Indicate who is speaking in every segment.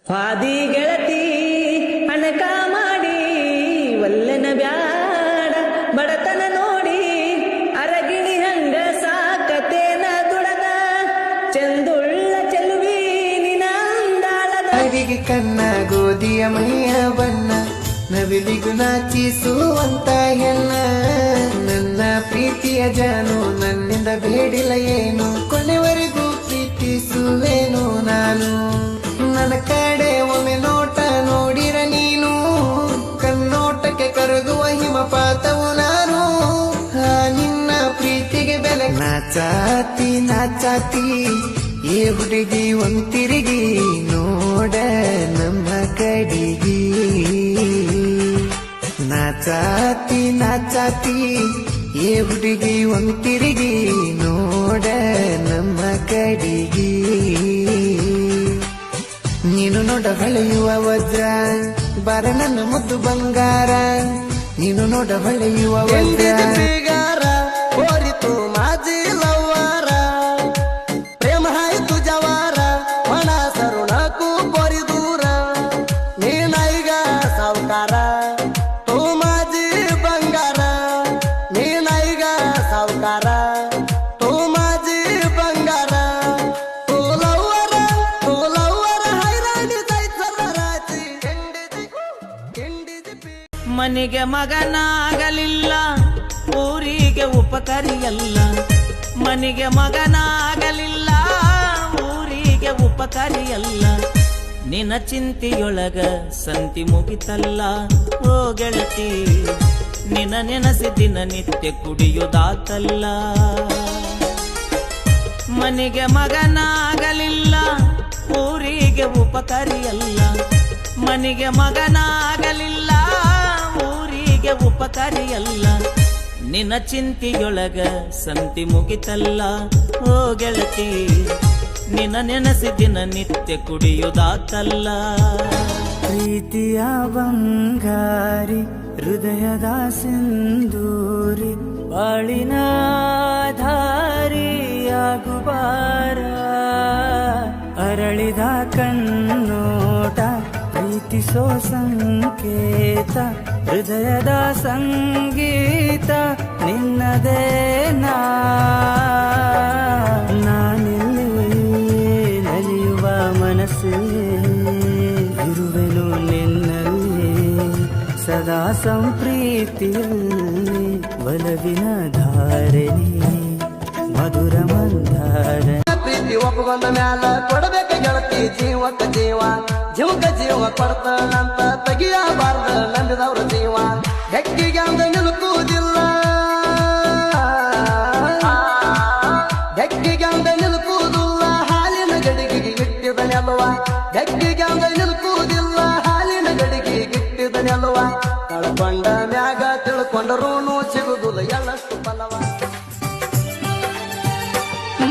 Speaker 1: ಹಾದಿ ಗೆಳತಿ ಅಣಕ ಮಾಡಿ ಒಲ್ಲೆನ ಬ್ಯಾಡ ಬಡತನ ನೋಡಿ ಅರಗಿಣಿ ಹಂಗ ಸಾಕತೇನ ದುಡದ ಚಂದುಳ್ಳ ಚೆಲುವಿ ನಿನ ಅಂದಾಳದ
Speaker 2: ಅರಿಗೆ ಕಣ್ಣ ಗೋಧಿಯ ಮೈಯ ಬಣ್ಣ ನವಿಲಿಗು ನಾಚಿಸುವಂತ ಹೆಣ್ಣ ನನ್ನ ಪ್ರೀತಿಯ ಜಾನು ನನ್ನಿಂದ ಬೇಡಿಲ್ಲ ಏನು ಕೊನೆವರೆಗೂ ಪ್ರೀತಿಸುವೇನು ನಾನು ನನ್ನ ಕಡೆ ಒಮ್ಮೆ ನೋಟ ನೋಡಿರ ನೀನು ಕಣ್ಣೋಟಕ್ಕೆ ಕರಗುವ ಹಿಮಪಾತವು ನಾನು ನಿನ್ನ ಪ್ರೀತಿಗೆ ಬೆಲೆ ನಾಚಾತಿ ನಾಚಾತಿ ಏ ಹುಡುಗಿ ಒಂತಿರುಗಿ ನೋಡ ನಮ್ಮ ಕಡಿಗಿ ನಾಚಾತಿ ನಾಚಾತಿ ಏ ಹುಡುಗಿ ಒಂತಿರುಗಿ ನೋಡ ನಮ್ಮ ಕಡಿಗಿ ನೀನು ನೋಡ ಹೊಳೆಯುವ ವಜ್ರ ಬಾರ ನನ್ನ ಮುದ್ದು ಬಂಗಾರ ನೀನು ನೋಡ ಹೊಳೆಯುವ ವಜ್ರ
Speaker 3: ಕೋರಿತು ಮಾಜಿ ಲವ್ವಾರ ಪ್ರೇಮ ಆಯ್ತು ಜವಾರ ಮನ ಸರುಣಕ್ಕೂ ಕೋರಿ ದೂರ ನೀನೈಗ ಸಾವುಕಾರ ತೂ ಮಾಜಿ ಬಂಗಾರ ನೀನೈಗ ಸಾವುಕಾರ ತೂ ಮಾಜಿ ಬಂಗಾರ ತೂ ಲವ್ವರ ಹೈರಾಣಿ ದೈತ್ಯರ ರಾಜಿ
Speaker 1: ಮನೆಗೆ ಮಗನಾಗಲಿಲ್ಲ ಊರಿಗೆ ಉಪಕಾರಿಯಲ್ಲ ಮನೆಗೆ ಮಗನಾಗಲಿಲ್ಲ ಊರಿಗೆ ಉಪಕಾರಿಯಲ್ಲ ನಿನ್ನ ಚಿಂತೆಯೊಳಗ ಸಂತಿ ಮುಗಿತಲ್ಲ ಓ ಗೆಳತಿ ನಿನ್ನ ನೆನಸಿ ದಿನ ನಿತ್ಯ ಕುಡಿಯುದಾತಲ್ಲ ಮನೆಗೆ ಮಗನಾಗಲಿಲ್ಲ ಊರಿಗೆ ಉಪಕಾರಿಯಲ್ಲ ಮನೆಗೆ ಮಗನಾಗಲಿಲ್ಲ ಊರಿಗೆ ಉಪಕಾರಿಯಲ್ಲ ನಿನ್ನ ಚಿಂತೆಯೊಳಗ ಸಂತಿ ಮುಗಿತಲ್ಲ ಓ ಗೆಳತಿ ನಿನ್ನ ನೆನಸಿ ದಿನ ನಿತ್ಯ ಕುಡಿಯುದಾತಲ್ಲ
Speaker 2: ಪ್ರೀತಿಯ ಬಂಗಾರಿ ಹೃದಯದ ಸಿಂಧೂರಿ ಬಾಳಿನ ಧಾರಿಯಾಗುಬಾರ ಅರಳಿದ ಕಣ್ಣೋಟ ಪ್ರೀತಿಸೋ ಸಂಕೇತ ಹೃದಯದ ಸಂಗೀತ ನಿನ್ನದೇ ನಾನಿಲ್ಲಿ ನಲಿಯುವ ಮನಸ್ಸಲ್ಲಿ ಇರುವೆನು ನಿನ್ನಲ್ಲಿ ಸದಾ ಸಂಪ್ರೀತಿಯಲ್ಲಿ ಒಲವಿನ ಧಾರಣಿ ಮಧುರ ಮಂದಾರ
Speaker 3: ಪ್ರೀತಿ ಒಪ್ಪಗೊಂಡ ಮ್ಯಾಲ ಕೊಡಬೇಕ ಗೆಳತಿ ಜೀವಕ್ಕ ಜೀವ ಜೀವಕ್ಕ ಜೀವ ಕೊಡ್ತಾನಂತ ತೆಗಿಯಬಾರ್ದ ನಂಬಿದವ್ರ ಜೀವ ಹೆಕ್ಕಿಗೆ ಅಂದ ನಿಲುಕುವುದಿಲ್ಲ ಹೆಕ್ಕಿಗೆ ಅಂದ ನಿಲುಕುವುದಿಲ್ಲ ಹಾಲಿನ ಗಡಿಗೆಗೆ ಇಟ್ಟಿದ ನೆಲುವ ಹೆಕ್ಕಿಗೆ ಅಂದ ನಿಲುಕುವುದಿಲ್ಲ ಹಾಲಿನ ಗಡಿಗೆಗೆ ಇಟ್ಟಿದ ನೆಲುವ ಕಳ್ಕೊಂಡ ಮ್ಯಾಗ ತಿಳ್ಕೊಂಡರೂ ಸಿಗುದಿಲ್ಲ ಎಳ್ಳಷ್ಟು ಫಲವ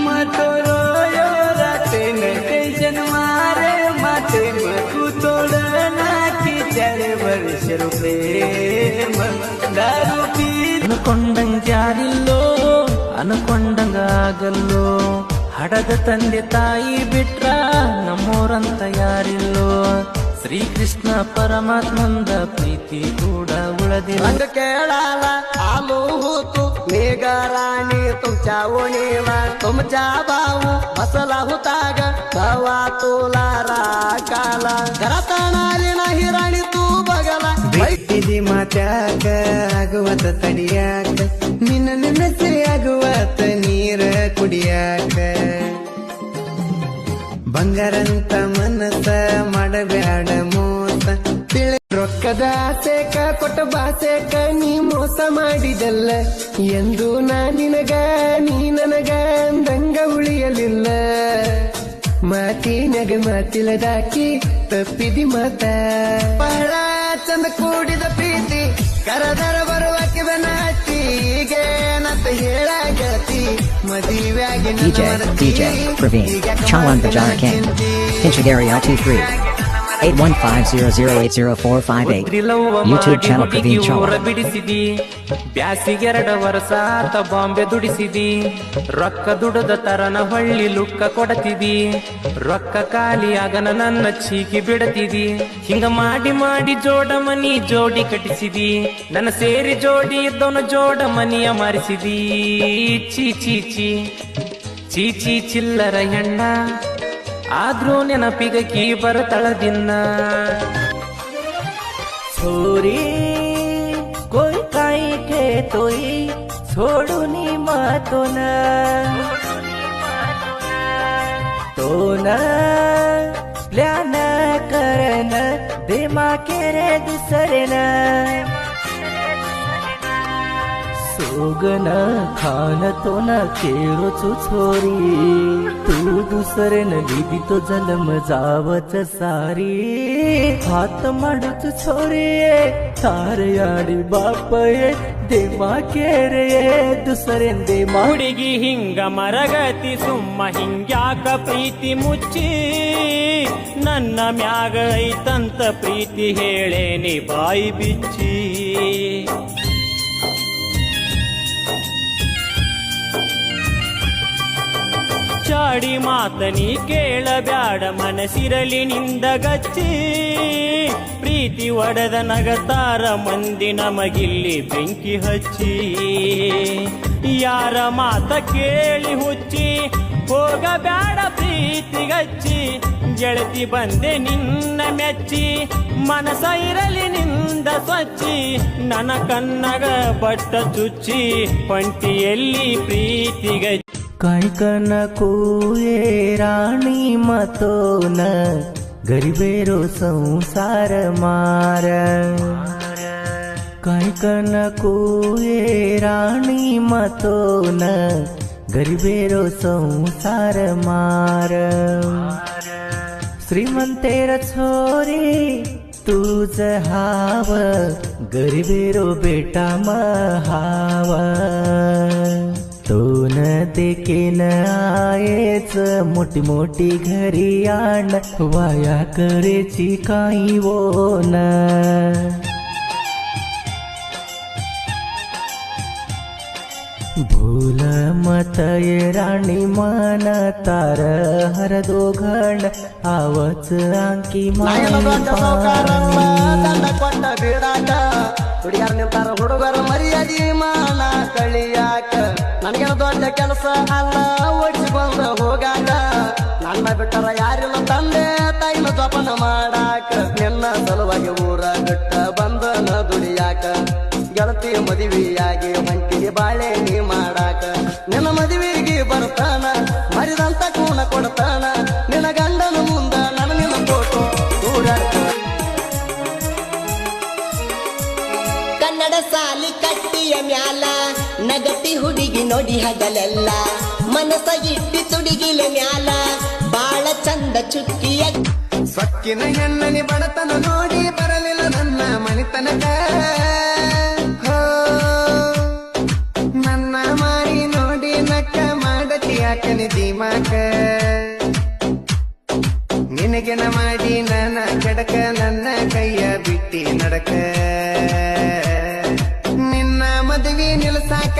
Speaker 2: मतो रोयो राते न टेंशन मारे माथे मधु तोड़ना की तेरे वर्ष प्रेम दारू पी ಅನ್ಕೊಂಡಂಗ ಯಾರಿಲ್ಲೋ ಅನ್ಕೊಂಡಂಗ ಆಗಲ್ಲೋ ಹಡದ ತಂದೆ ತಾಯಿ ಬಿಟ್ರ ನಮ್ಮೋರಂತ ಯಾರಿಲ್ಲೋ ಶ್ರೀಕೃಷ್ಣ ಪರಮಾತ್ಮಂದ ಪ್ರೀತಿ ಕೂಡ ಉಳದಿಲ್ಲ
Speaker 3: रंग केळाला आलो होतो मेघराणी तुमच्या ओणीला तुमच्या भाऊ बसला होता ग भावा तुला रागाला घरात आली नाही राणी तू बघला
Speaker 2: ಬಿಟ್ಟಿದಿ ಮಾತ್ಯಾಕ ಆಗುವತ ತಡಿಯಾಕ ನಿನ್ನ ನೆನಸಿ ಆಗುವತ ನೀರ ಕುಡಿಯಾಕ ಬಂಗಾರಂತ ಮನಸ ಮಾಡಬ್ಯಾಡ ಮೋಸ ರೊಕ್ಕದ ಆಸೆಕ ಕೊಟ್ಟ ಬಾಸೆಕ ನೀ ಮೋಸ ಮಾಡಿದಲ್ಲ ಎಂದು ನಾ ನಿನಗ ನೀ ನನಗ ಅಂದಂಗ ಉಳಿಯಲಿಲ್ಲ ಮಾತಿನಗ ಮಾತಿಲದಾಕಿ ತಪ್ಪಿದಿ ಮಾತ ಬಹಳ ಚಂದ ಕೂಡಿದ ಪ್ರೀತಿ ಕರದರ ಬರುವಕ್ಕೆ ಬೆನಾಟಿ ಈಗೇನಂತ ಹೇಳಾಗತಿ ಮದುವೆಯಾಗಿ
Speaker 4: DJ Praveen, Chawan Bajara King, Pinchagari LT3. 8150080458. YouTube channel Praveen
Speaker 5: ಊರ
Speaker 4: Chauhan.
Speaker 5: ಬಿಡಿಸಿದಿ ಬ್ಯಾಸಿಗೆರಡ ವರ್ಷ ಆತ ಬಾಂಬೆ ದುಡಿಸಿದಿ ರೊಕ್ಕ ದುಡದ ತರನ ಹೊಳ್ಳಿ ಲುಕ್ಕ ಕೊಡತಿದಿ ರೊಕ್ಕ ಖಾಲಿಯಾಗನ ನನ್ನ ಚೀಕಿ ಬಿಡತಿದಿ ಹಿಂಗ ಮಾಡಿ ಮಾಡಿ ಜೋಡ ಮನಿ ಜೋಡಿ ಕಟ್ಟಿಸಿದಿ ನನ್ನ ಸೇರಿ ಜೋಡಿ ಇದ್ದವನ ಜೋಡ ಮನಿಯ ಮಾರಿಸಿದಿ ಚೀ ಚೀ ಚೀ ಚೀ ಚೀ ಚಿಲ್ಲರ ಹೆಣ್ಣ ಆದ್ರೂ ನೆನಪಿಗ ಕೀ ಬರತಳದಿನ್ನ
Speaker 1: छोरी कोई काई के तोई छोडुनी मातोन तो न प्लान करन दिमा केरे दुसरेन सोगन खान तो न केरो छोरी तू दुसरेन लिदी तो जन्म जावच सारी हात माडूच छोरी तार याडी बाप देमा केरे दुसरेन देमा
Speaker 5: ಹುಡುಗಿ ಹಿಂಗ ಮರಗತಿ ಸುಮ್ಮ ಹಿಂಗ್ಯಾಕ ಪ್ರೀತಿ ಮುಚ್ಚಿ ನನ್ನ ಮ್ಯಾಗ ಐತಂತ ಪ್ರೀತಿ ಹೇಳೇನಿ ಬಾಯಿ ಬಿಚ್ಚಿ ಚಾಡಿ ಮಾತನಿ ಕೇಳಬ್ಯಾಡ ಮನಸಿರಲಿ ನಿಂದ ಗಚ್ಚಿ ಪ್ರೀತಿ ಒಡೆದ ನಗತಾರ ಮಂದಿ ನಮಗಿಲ್ಲಿ ಬೆಂಕಿ ಹಚ್ಚಿ ಯಾರ ಮಾತ ಕೇಳಿ ಹುಚ್ಚಿ ಹೋಗಬ್ಯಾಡ ಪ್ರೀತಿಗಚ್ಚಿ ಗೆಳತಿ ಬಂದೆ ನಿನ್ನ ಮೆಚ್ಚಿ ಮನಸ ಇರಲಿ ನಿಂದ ಸ್ವಚ್ಚಿ ನನ್ನ ಕನ್ನಗ ಬಟ್ಟ ಚುಚ್ಚಿ ಪಂಟಿಯಲ್ಲಿ ಪ್ರೀತಿಗಚ್ಚಿ
Speaker 1: काय कन कोये राणी मतोन गरिबेरो संसार मार काय कन कोये राणी मतोन गरिबेरो संसार मार श्रीमंतेर छोरी तुझ हाव गरिबेरो बेटा महाव तो न देखेन आयेच मोठी मोठी घरी आण वाया करेची काही वो न भूल मत ये राणी मान तार हर दोघण आवच अंकी
Speaker 3: ದಂಡ ಕೊಟ್ಟ ಬೀಡಾಟ ಹುಡುಗ್ಯಾರ ನಿಂತಾರ ಹುಡುಗರ ಮರ್ಯಾದಿ ಮಾನ ಕಳಿಯಾಕ ನನಗೇನ ದೊಡ್ಡ ಕೆಲಸ ಅಲ್ಲ ಓಡಿಸಿಕೊಂಡ ಹೋಗಾಕ ನನ್ನ ಬಿಟ್ಟರ ಯಾರಿಲ್ಲ ತಂದೆ ತಾಯಿನ ಜೋಪಾನ ಮಾಡಾಕ ನಿನ್ನ ಸಲುವಾಗಿ ಊರ ಬಿಟ್ಟ ಬಂದನ ದುಡಿಯಾಕ ಗೆಳತಿ ಮದುವೆಯಾಗಿ ಹೊಂಟಿಗೆ ಬಾಳೆ ನೀ ಮಾಡಾಕ ನಿನ್ನ ಮದುವೆಗೆ ಬರ್ತಾನ ಮರಿದಂತ ಕೂನ ಕೊಡ್ತಾನ ನಿನ್ನ ಗಂಡನ ಮುಂದ ನನ್ನ ನಿನ್ನ ಫೋಟೋ ದೂರಾಕ
Speaker 6: ಕನ್ನಡ ಸಾಲಿ ಕಟ್ಟಿಯ ಮ್ಯಾಲ ನಗತಿ ಹುಡುಗಿ ನೋಡಿ ಹಗಲೆಲ್ಲ ಮನಸ ಇಟ್ಟಿ ತುಡಿಗಿಲೆ ಮ್ಯಾಲ ಬಾಳ ಚಂದ ಚುಕ್ಕಿಯ
Speaker 2: ಸೊಕ್ಕಿನ ಹೆಣ್ಣನಿ ಬಡತನ ನೋಡಿ ಬರಲಿಲ್ಲ ನನ್ನ ಮನಿತನಕ ಹೋ, ನನ್ನ ಮಾರಿ ನೋಡಿ ನಕ್ಕ ಮಾಡತಿ ಯಾಕನಿ ದಿಮಾಕ ನಿನಗೆನ ಮಾಡಿ ನನ್ನ ಕೆಡಕ ನನ್ನ ಕೈಯ ಬಿಟ್ಟಿ ನಡಕ ನಿನ್ನ ಮದುವೆ ನಿಲ್ಸಾಕ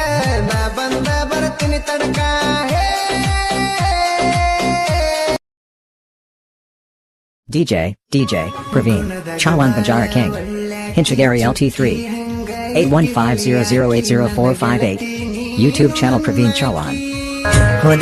Speaker 2: ನಾ ಬಂದ ಬರ್ತೀನಿ ತಡಕ ಹೇ
Speaker 4: DJ Praveen Chauhan Banjara King. Hinchagari LT3. 8150080458. YouTube channel Praveen Chauhan.